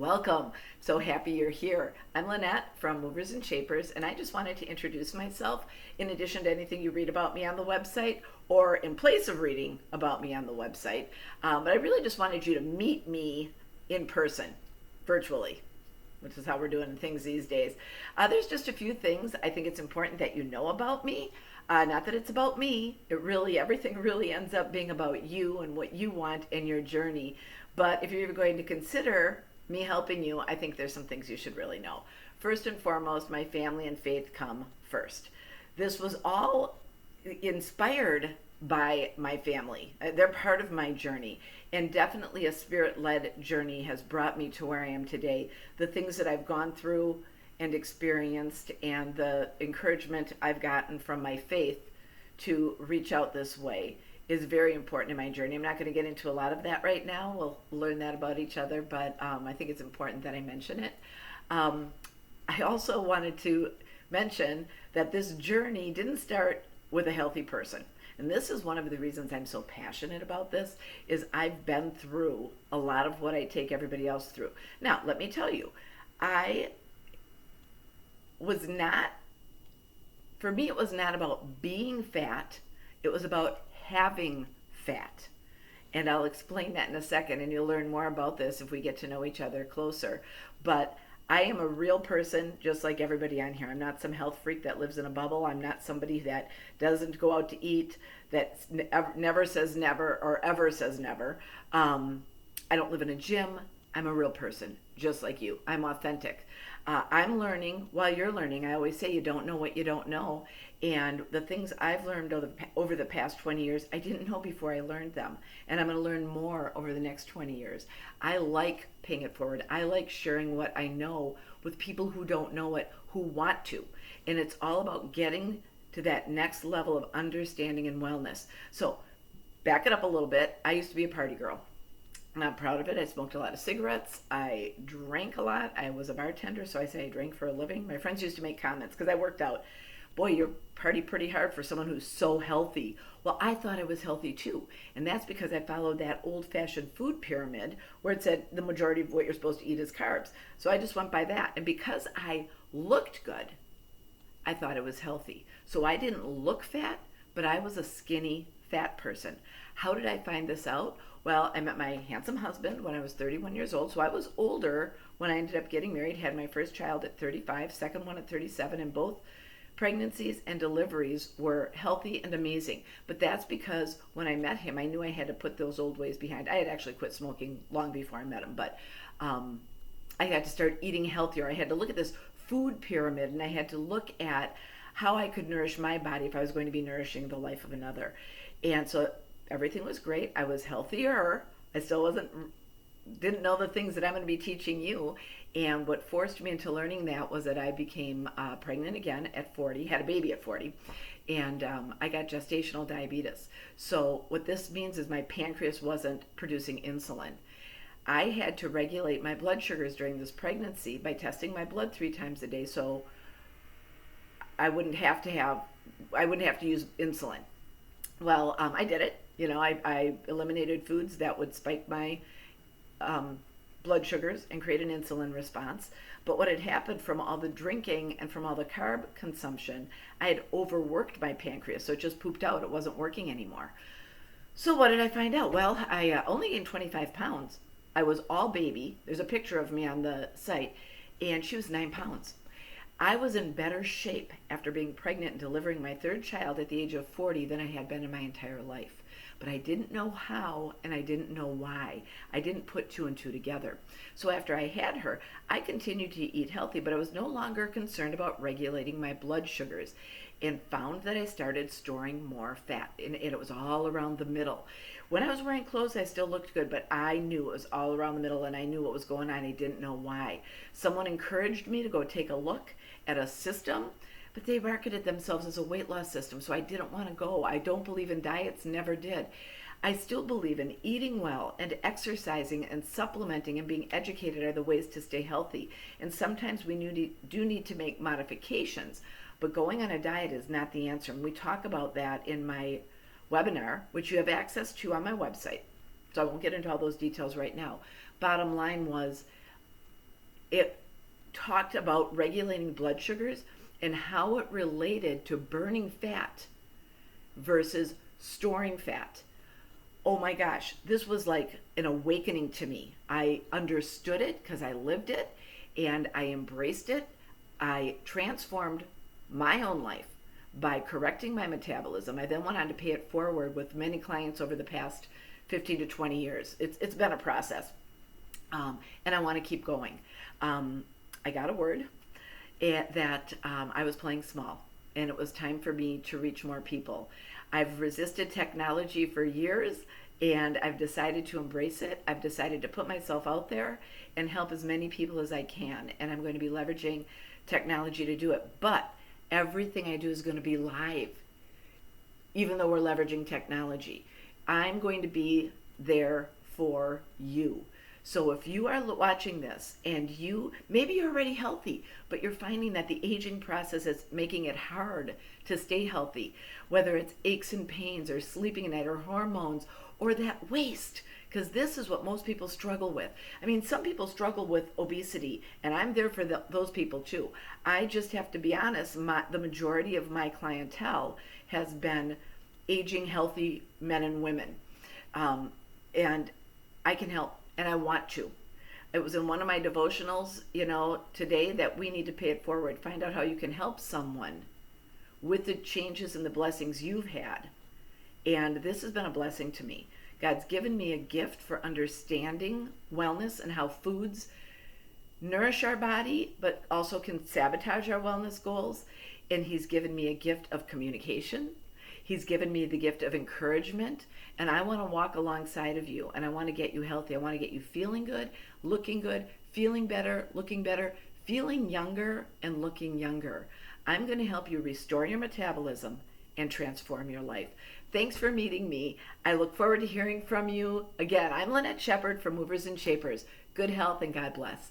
Welcome. So happy you're here. I'm Lynette from Movers and Shapers, and I just wanted to introduce myself in addition to anything you read about me on the website or in place of reading about me on the website. But I really just wanted you to meet me in person, virtually, which is how we're doing things these days. There's just a few things I think it's important that you know about me. Not that it's about me. Everything really ends up being about you and what you want in your journey. But if you're going to consider me helping you, I think there's some things you should really know. First and foremost, my family and faith come first. This was all inspired by my family. They're part of my journey. And definitely a spirit led journey has brought me to where I am today. The things that I've gone through and experienced, and the encouragement I've gotten from my faith to reach out this way is very important in my journey. I'm not going to get into a lot of that right now. We'll learn that about each other, but I think it's important that I mention it. I also wanted to mention that this journey didn't start with a healthy person. And this is one of the reasons I'm so passionate about this, is I've been through a lot of what I take everybody else through. Now, let me tell you, I was not, for me, it was not about being fat. It was about having fat. And I'll explain that in a second, and you'll learn more about this if we get to know each other closer. But I am a real person just like everybody on here. I'm not some health freak that lives in a bubble. I'm not somebody that doesn't go out to eat, that never says never or ever says never. I don't live in a gym. I'm a real person, just like you. I'm authentic. I'm learning while you're learning. I always say you don't know what you don't know. And the things I've learned over the past 20 years, I didn't know before I learned them. And I'm going to learn more over the next 20 years. I like paying it forward. I like sharing what I know with people who don't know it, who want to. And it's all about getting to that next level of understanding and wellness. So back it up a little bit. I used to be a party girl. I'm not proud of it. I smoked a lot of cigarettes. I drank a lot. I was a bartender, so I say I drank for a living. My friends used to make comments because I worked out. Boy, you party pretty hard for someone who's so healthy. Well, I thought I was healthy too. And that's because I followed that old-fashioned food pyramid where it said the majority of what you're supposed to eat is carbs. So I just went by that. And because I looked good, I thought I was healthy. So I didn't look fat, but I was a skinny, fat person. How did I find this out? Well, I met my handsome husband when I was 31 years old, so I was older when I ended up getting married, had my first child at 35, second one at 37, and both pregnancies and deliveries were healthy and amazing. But that's because when I met him, I knew I had to put those old ways behind. I had actually quit smoking long before I met him, but I had to start eating healthier. I had to look at this food pyramid, and I had to look at how I could nourish my body if I was going to be nourishing the life of another. And so everything was great. I was healthier. I still didn't know the things that I'm going to be teaching you. And what forced me into learning that was that I became pregnant again at 40, had a baby at 40, and I got gestational diabetes. So what this means is my pancreas wasn't producing insulin. I had to regulate my blood sugars during this pregnancy by testing my blood 3 times a day, so I wouldn't have to use insulin. Well, I did it. I eliminated foods that would spike my blood sugars and create an insulin response. But what had happened from all the drinking and from all the carb consumption, I had overworked my pancreas, so it just pooped out. It wasn't working anymore. So what did I find out? Well, I only gained 25 pounds. I was all baby. There's a picture of me on the site, and she was 9 pounds. I was in better shape after being pregnant and delivering my third child at the age of 40 than I had been in my entire life. But I didn't know how, and I didn't know why. I didn't put 2 and 2 together. So after I had her, I continued to eat healthy, but I was no longer concerned about regulating my blood sugars, and found that I started storing more fat, and it was all around the middle. When I was wearing clothes, I still looked good, but I knew it was all around the middle, and I knew what was going on. I didn't know why. Someone encouraged me to go take a look at a system, but they marketed themselves as a weight loss system, so I didn't want to go. I don't believe in diets, never did. I still believe in eating well and exercising and supplementing and being educated are the ways to stay healthy. And sometimes we do need to make modifications, but going on a diet is not the answer. And we talk about that in my webinar, which you have access to on my website. So I won't get into all those details right now. Bottom line was, It talked about regulating blood sugars and how it related to burning fat versus storing fat. Oh my gosh, this was like an awakening to me. I understood it because I lived it and I embraced it. I transformed my own life by correcting my metabolism. I then went on to pay it forward with many clients over the past 15 to 20 years. It's been a process, and I want to keep going. I got a word that I was playing small, and it was time for me to reach more people. I've resisted technology for years, and I've decided to embrace it. I've decided to put myself out there and help as many people as I can, and I'm going to be leveraging technology to do it. But everything I do is going to be live, even though we're leveraging technology. I'm going to be there for you. So if you are watching this and maybe you're already healthy, but you're finding that the aging process is making it hard to stay healthy, whether it's aches and pains or sleeping at night or hormones or that waist, because this is what most people struggle with. I mean, some people struggle with obesity, and I'm there for those people too. I just have to be honest, the majority of my clientele has been aging healthy men and women. And I can help, and I want to. It was in one of my devotionals, today, that we need to pay it forward. Find out how you can help someone with the changes and the blessings you've had. And this has been a blessing to me. God's given me a gift for understanding wellness and how foods nourish our body, but also can sabotage our wellness goals. And He's given me a gift of communication. He's given me the gift of encouragement, and I want to walk alongside of you, and I want to get you healthy. I want to get you feeling good, looking good, feeling better, looking better, feeling younger, and looking younger. I'm going to help you restore your metabolism and transform your life. Thanks for meeting me. I look forward to hearing from you. Again, I'm Lynette Shepherd from Movers and Shapers. Good health and God bless.